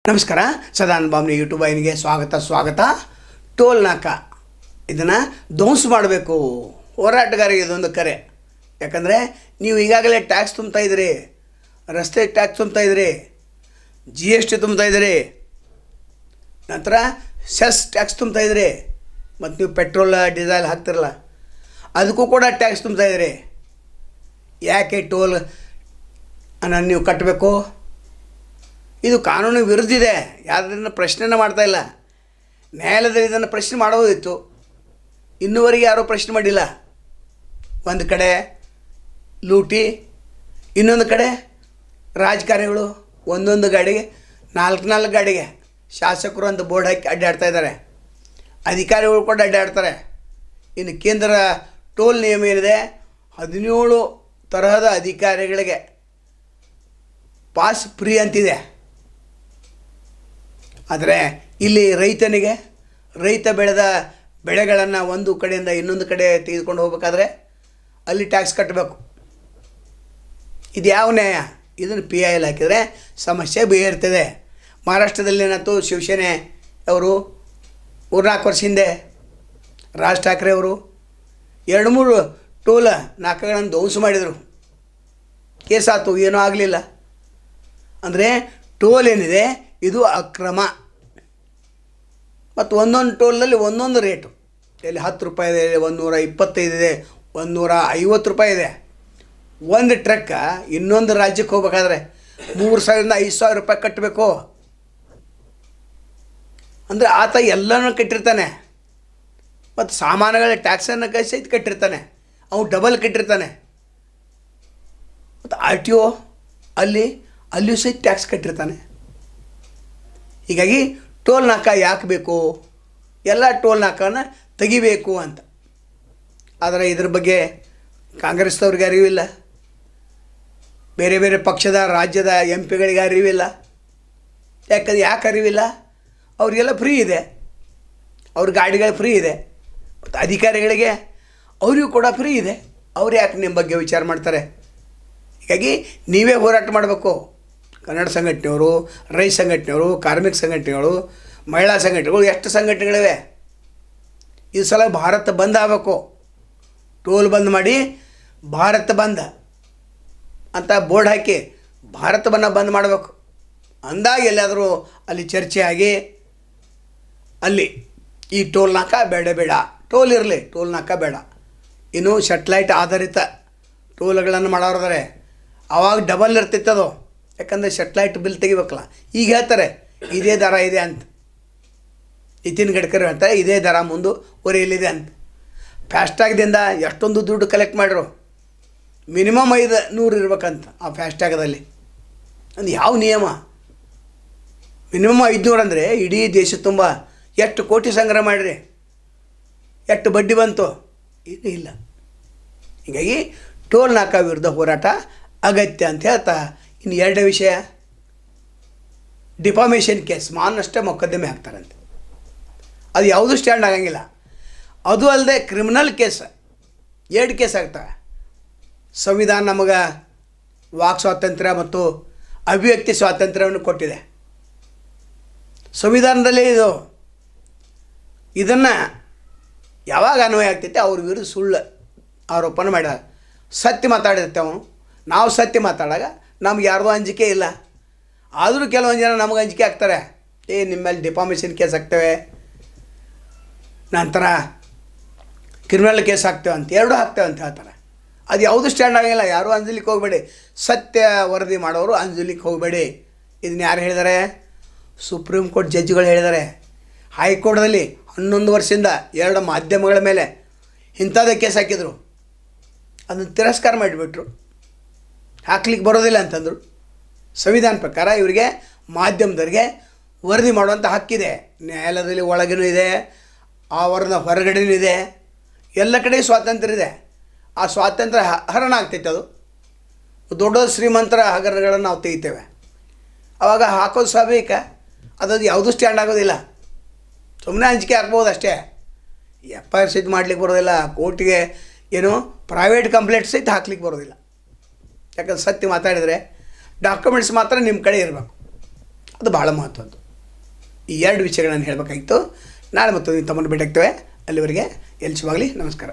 ನಮಸ್ಕಾರ. ಸದಾನಂದ ಬಾಮ್ನಿ ಯೂಟ್ಯೂಬ್ ಐನಿಗೆ ಸ್ವಾಗತ. ಟೋಲ್ ನಾಕ ಇದನ್ನು ಧ್ವಂಸ ಮಾಡಬೇಕು, ಹೋರಾಟಗಾರರಿಗೆ ಇದೊಂದು ಕರೆ. ಯಾಕಂದರೆ ನೀವು ಈಗಾಗಲೇ ಟ್ಯಾಕ್ಸ್ ತುಂಬ್ತಾ ಇದ್ದೀರಿ, ರಸ್ತೆ ಟ್ಯಾಕ್ಸ್ ತುಂಬ್ತಾ ಇದ್ದೀರಿ, GST ತುಂಬ್ತಾ ಇದ್ದೀರಿ, ನಂತರ ಸೆಸ್ ಟ್ಯಾಕ್ಸ್ ತುಂಬ್ತಾ ಇದ್ದೀರಿ, ಮತ್ತು ನೀವು ಪೆಟ್ರೋಲ್ ಡೀಸೆಲ್ ಹಾಕ್ತಿರಲ್ಲ ಅದಕ್ಕೂ ಕೂಡ ಟ್ಯಾಕ್ಸ್ ತುಂಬ್ತಾ ಇದ್ದೀರಿ. ಯಾಕೆ ಟೋಲ್ ಅನ್ನು ನೀವು ಕಟ್ಟಬೇಕು? ಇದು ಕಾನೂನು ವಿರುದ್ಧ ಇದೆ. ಯಾರನ್ನ ಪ್ರಶ್ನೆನ ಮಾಡ್ತಾ ಇಲ್ಲ. ನ್ಯಾಯಾಲಯದಲ್ಲಿ ಇದನ್ನು ಪ್ರಶ್ನೆ ಮಾಡೋದಿತ್ತು, ಇನ್ನೂವರೆಗೆ ಯಾರೂ ಪ್ರಶ್ನೆ ಮಾಡಿಲ್ಲ. ಒಂದು ಕಡೆ ಲೂಟಿ, ಇನ್ನೊಂದು ಕಡೆ ರಾಜಕಾರಣಿಗಳು ಒಂದೊಂದು ಗಾಡಿಗೆ ನಾಲ್ಕು ಗಾಡಿಗೆ ಶಾಸಕರು ಅಂತ ಬೋರ್ಡ್ ಹಾಕಿ ಅಡ್ಡಾಡ್ತಾ ಇದ್ದಾರೆ, ಅಧಿಕಾರಿಗಳು ಕೂಡ ಅಡ್ಡಾಡ್ತಾರೆ. ಇನ್ನು ಕೇಂದ್ರ ಟೋಲ್ ನಿಯಮ ಏನಿದೆ, 17 ತರಹದ ಅಧಿಕಾರಿಗಳಿಗೆ ಪಾಸ್ ಫ್ರೀ ಅಂತಿದೆ. ಆದರೆ ಇಲ್ಲಿ ರೈತ ಬೆಳೆದ ಬೆಳೆಗಳನ್ನು ಒಂದು ಕಡೆಯಿಂದ ಇನ್ನೊಂದು ಕಡೆ ತೆಗೆದುಕೊಂಡು ಹೋಗಬೇಕಾದ್ರೆ ಅಲ್ಲಿ ಟ್ಯಾಕ್ಸ್ ಕಟ್ಟಬೇಕು. ಇದು ಯಾವ ನ್ಯಾಯ? ಇದನ್ನು PIL ಹಾಕಿದರೆ ಸಮಸ್ಯೆ ಬಗೆಹರ್ತದೆ. ಮಹಾರಾಷ್ಟ್ರದಲ್ಲಿ ಏನಾಯ್ತು, ಶಿವಸೇನೆ ಅವರು 4 ವರ್ಷ ಹಿಂದೆ ರಾಜ್ ಠಾಕ್ರೆ ಅವರು 2-3 ಟೋಲ್ ನಾಕಾಗಳನ್ನು ಧ್ವಂಸ ಮಾಡಿದರು. ಕೇಸಾತು, ಏನೂ ಆಗಲಿಲ್ಲ. ಅಂದರೆ ಟೋಲ್ ಏನಿದೆ ಇದು ಅಕ್ರಮ. ಮತ್ತು ಒಂದೊಂದು ಟೋಲ್ನಲ್ಲಿ ಒಂದೊಂದು ರೇಟು. ಇಲ್ಲಿ 10 ರೂಪಾಯಿ ಇದೆ, 125 ಇದೆ, 150 ರೂಪಾಯಿ ಇದೆ. ಒಂದು ಟ್ರಕ್ ಇನ್ನೊಂದು ರಾಜ್ಯಕ್ಕೆ ಹೋಗ್ಬೇಕಾದ್ರೆ 3,000ರಿಂದ 5,000 ರೂಪಾಯಿ ಕಟ್ಟಬೇಕು. ಅಂದರೆ ಆತ ಎಲ್ಲನೂ ಕಟ್ಟಿರ್ತಾನೆ, ಮತ್ತು ಸಾಮಾನುಗಳ ಟ್ಯಾಕ್ಸನ್ನು ಸಹಿತ ಕಟ್ಟಿರ್ತಾನೆ, ಅವನು ಡಬಲ್ ಕಟ್ಟಿರ್ತಾನೆ. ಮತ್ತು RTO ಅಲ್ಲಿಯೂ ಸಹಿತ ಟ್ಯಾಕ್ಸ್ ಕಟ್ಟಿರ್ತಾನೆ. ಹೀಗಾಗಿ ಟೋಲ್ ನಾಕ ಯಾಕೆ ಬೇಕು? ಎಲ್ಲ ಟೋಲ್ ನಾಕನ ತೆಗಿಬೇಕು ಅಂತ. ಆದರೆ ಇದ್ರ ಬಗ್ಗೆ ಕಾಂಗ್ರೆಸ್ದವ್ರಿಗೆ ಅರಿವಿಲ್ಲ, ಬೇರೆ ಬೇರೆ ಪಕ್ಷದ ರಾಜ್ಯದ MP ಗಳಿಗೆ ಅರಿವಿಲ್ಲ. ಯಾಕೆ ಅರಿವಿಲ್ಲ? ಅವರಿಗೆಲ್ಲ ಫ್ರೀ ಇದೆ, ಅವ್ರ ಗಾಡಿಗಳು ಫ್ರೀ ಇದೆ, ಮತ್ತು ಅಧಿಕಾರಿಗಳಿಗೆ ಅವರಿಗೂ ಕೂಡ ಫ್ರೀ ಇದೆ. ಅವ್ರು ಯಾಕೆ ನಿಮ್ಮ ಬಗ್ಗೆ ವಿಚಾರ ಮಾಡ್ತಾರೆ? ಹೀಗಾಗಿ ನೀವೇ ಹೋರಾಟ ಮಾಡಬೇಕು. ಕನ್ನಡ ಸಂಘಟನೆಯವರು, ರೈತ ಸಂಘಟನೆಯವರು, ಕಾರ್ಮಿಕ ಸಂಘಟನೆಗಳು, ಮಹಿಳಾ ಸಂಘಟನೆಗಳು, ಎಷ್ಟು ಸಂಘಟನೆಗಳಿವೆ. ಈ ಸಲ ಭಾರತ ಬಂದ್ ಆಗಬೇಕು. ಟೋಲ್ ಬಂದ್ ಮಾಡಿ ಭಾರತ ಬಂದ್ ಅಂತ ಬೋರ್ಡ್ ಹಾಕಿ ಭಾರತವನ್ನು ಬಂದ್ ಮಾಡಬೇಕು. ಅಂದಾಗ ಎಲ್ಲಾದರೂ ಅಲ್ಲಿ ಚರ್ಚೆ ಆಗಿ ಅಲ್ಲಿ ಈ ಟೋಲ್ ನಾಕ ಬೇಡ, ಟೋಲ್ ಇರಲಿ, ಟೋಲ್ ನಾಕ ಬೇಡ. ಇನ್ನು ಸೆಟ್ಲೈಟ್ ಆಧಾರಿತ ಟೋಲ್ಗಳನ್ನು ಮಾಡೋರಿದ್ದಾರೆ, ಆವಾಗ ಡಬಲ್ ಇರ್ತಿತ್ತದು. ಯಾಕಂದರೆ ಸೆಟ್ಲೈಟ್ ಬಿಲ್ ತೆಗಿಬೇಕಲ್ಲ. ಈಗ ಹೇಳ್ತಾರೆ ಇದೇ ದರ ಇದೆ ಅಂತ, ನಿತಿನ್ ಗಡ್ಕರಿ ಹೇಳ್ತಾರೆ ಇದೇ ದರ ಮುಂದುವರಿಯಲಿದೆ ಅಂತ. ಫಾಸ್ಟ್ಯಾಗ್ದಿಂದ ಎಷ್ಟೊಂದು ದುಡ್ಡು ಕಲೆಕ್ಟ್ ಮಾಡಿರು, ಮಿನಿಮಮ್ 500 ಇರ್ಬೇಕಂತ ಆ ಫಾಸ್ಟ್ಯಾಗದಲ್ಲಿ. ಅದು ಯಾವ ನಿಯಮ? ಮಿನಿಮಮ್ 500 ಅಂದರೆ ಇಡೀ ದೇಶ ತುಂಬ ಎಷ್ಟು ಕೋಟಿ ಸಂಗ್ರಹ ಮಾಡಿರಿ, ಎಷ್ಟು ಬಡ್ಡಿ ಬಂತು? ಇದು ಇಲ್ಲ. ಹೀಗಾಗಿ ಟೋಲ್ ನಾಕ ವಿರುದ್ಧ ಹೋರಾಟ ಅಗತ್ಯ ಅಂತ ಹೇಳ್ತಾ, ಇನ್ನು 2 ವಿಷಯ, ಡಿಫಾಮೇಷನ್ ಕೇಸ್ ಮಾನಷ್ಟೇ ಮೊಕದ್ದಮೆ ಹಾಕ್ತಾರಂತೆ. ಅದು ಯಾವುದೂ ಸ್ಟ್ಯಾಂಡ್ ಆಗಂಗಿಲ್ಲ. ಅದು ಅಲ್ಲದೆ ಕ್ರಿಮಿನಲ್ ಕೇಸ್ 2 ಕೇಸ್ ಆಗ್ತವೆ. ಸಂವಿಧಾನ ನಮಗೆ ವಾಕ್ ಸ್ವಾತಂತ್ರ್ಯ ಮತ್ತು ಅಭಿವ್ಯಕ್ತಿ ಸ್ವಾತಂತ್ರ್ಯವನ್ನು ಕೊಟ್ಟಿದೆ. ಸಂವಿಧಾನದಲ್ಲಿ ಇದನ್ನು ಯಾವಾಗ ಅನ್ವಯ ಆಗ್ತೈತೆ ಅವ್ರ ವಿರುದ್ಧ ಸುಳ್ಳು ಆರೋಪನ ಮಾಡ್ಯಾರ. ಸತ್ಯ ಮಾತಾಡಿರ್ತೇವೆ ನಾವು ಸತ್ಯ ಮಾತಾಡಾಗ ನಮ್ಗೆ ಯಾರ್ದೋ ಅಂಜಿಕೆ ಇಲ್ಲ. ಆದರೂ ಕೆಲವೊಂದು ಜನ ನಮಗೆ ಅಂಜಿಕೆ ಆಗ್ತಾರೆ, ನಿಮ್ಮ ಮೇಲೆ ಡಿಫಾಮೇಷನ್ ಕೇಸ್ ಹಾಕ್ತೇವೆ, ನಂತರ ಕ್ರಿಮಿನಲ್ ಕೇಸ್ ಹಾಕ್ತೇವೆ ಅಂತ, 2 ಹಾಕ್ತೇವೆ ಅಂತ ಹೇಳ್ತಾರೆ. ಅದು ಯಾವುದು ಸ್ಟ್ಯಾಂಡ್ ಆಗಂಗಿಲ್ಲ. ಯಾರೂ ಅಂಜಲಿಕ್ಕೆ ಹೋಗಬೇಡಿ, ಸತ್ಯ ವರದಿ ಮಾಡೋರು ಅಂಜಲಿಕ್ಕೆ ಹೋಗಬೇಡಿ. ಇದನ್ನ ಯಾರು ಹೇಳಿದ್ದಾರೆ? ಸುಪ್ರೀಂ ಕೋರ್ಟ್ ಜಡ್ಜಿಗಳು ಹೇಳಿದ್ದಾರೆ. ಹೈಕೋರ್ಟ್ದಲ್ಲಿ 11 ವರ್ಷದಿಂದ 2 ಮಾಧ್ಯಮಗಳ ಮೇಲೆ ಇಂಥದ್ದೇ ಕೇಸ್ ಹಾಕಿದರು, ಅದನ್ನು ತಿರಸ್ಕಾರ ಮಾಡಿಬಿಟ್ರು, ಹಾಕ್ಲಿಕ್ಕೆ ಬರೋದಿಲ್ಲ ಅಂತಂದರು. ಸಂವಿಧಾನ ಪ್ರಕಾರ ಇವರಿಗೆ ಮಾಧ್ಯಮದವರಿಗೆ ವರದಿ ಮಾಡುವಂಥ ಹಕ್ಕಿದೆ. ನ್ಯಾಯಾಲಯದಲ್ಲಿ ಒಳಗೇನೂ ಇದೆ, ಆವರಣದ ಹೊರಗಡೆನೂ ಇದೆ, ಎಲ್ಲ ಕಡೆ ಸ್ವಾತಂತ್ರ್ಯ ಇದೆ. ಆ ಸ್ವಾತಂತ್ರ್ಯ ಹರಣ ಆಗ್ತೈತೆ. ಅದು ದೊಡ್ಡ ಶ್ರೀಮಂತರ ಹಗರಣಗಳನ್ನು ನಾವು ತೆಗಿತೇವೆ, ಆವಾಗ ಹಾಕೋದು ಸ್ವಾಭಾವಿಕ. ಅದು ಯಾವುದೂ ಸ್ಟ್ಯಾಂಡ್ ಆಗೋದಿಲ್ಲ. ಸುಮ್ಮನೆ ಅಂಜಿಕೆ ಹಾಕ್ಬೋದು ಅಷ್ಟೇ. FIR ಸಹಿತ ಮಾಡ್ಲಿಕ್ಕೆ ಬರೋದಿಲ್ಲ, ಕೋರ್ಟಿಗೆ ಏನು ಪ್ರೈವೇಟ್ ಕಂಪ್ಲೇಂಟ್ ಸಹಿತ ಹಾಕ್ಲಿಕ್ಕೆ ಬರೋದಿಲ್ಲ. ಯಾಕಂದ್ರೆ ಸತ್ಯ ಮಾತಾಡಿದರೆ ಡಾಕ್ಯುಮೆಂಟ್ಸ್ ಮಾತ್ರ ನಿಮ್ಮ ಕಡೆ ಇರಬೇಕು. ಅದು ಭಾಳ ಮಹತ್ವದ್ದು. ಈ ಎರಡು ವಿಷಯಗಳನ್ನು ಹೇಳಬೇಕಾಗಿತ್ತು. ನಾಳೆ ಮತ್ತು ತಮ್ಮನ್ನು ಭೇಟಿ ಆಗ್ತೇವೆ. ಅಲ್ಲಿವರೆಗೆ ಎಲ್ಲಿ ಶುಭವಾಗಲಿ. ನಮಸ್ಕಾರ.